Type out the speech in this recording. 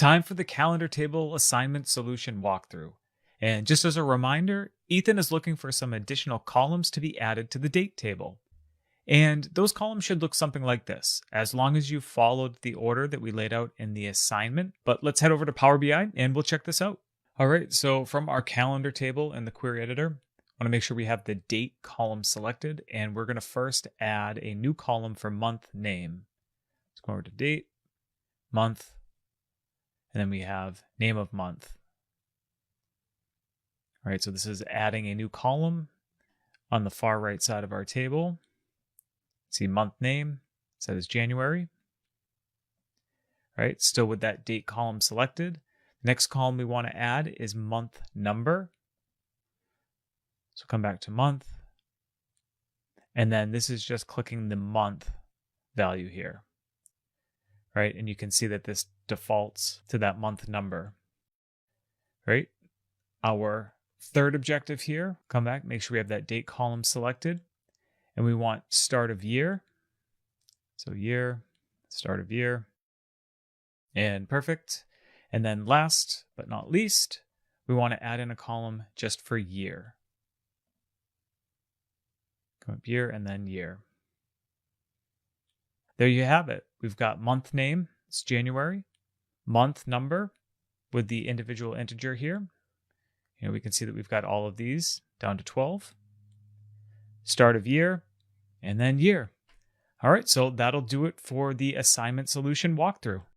Time for the calendar table assignment solution walkthrough. And just as a reminder, Ethan is looking for some additional columns to be added to the date table. And those columns should look something like this, as long as you followed the order that we laid out in the assignment. But let's head over to Power BI and we'll check this out. All right, so from our calendar table in the query editor, I want to make sure we have the date column selected, and we're going to first add a new column for month name. Let's go over to date, month, and then we have name of month. All right, so this is adding a new column on the far right side of our table. See month name, set as January. All right, still with that date column selected. Next column we want to add is month number. So come back to month. And then this is just clicking the month value here. Right, and you can see that this defaults to that month number. Right, our third objective here, come back, make sure we have that date column selected. And we want start of year. So year, start of year. And perfect. And then last but not least, we want to add in a column just for year. Come up year and then year. There you have it. We've got month name, it's January, month number with the individual integer here. We can see that we've got all of these down to 12. Start of year, and then year. All right, so that'll do it for the assignment solution walkthrough.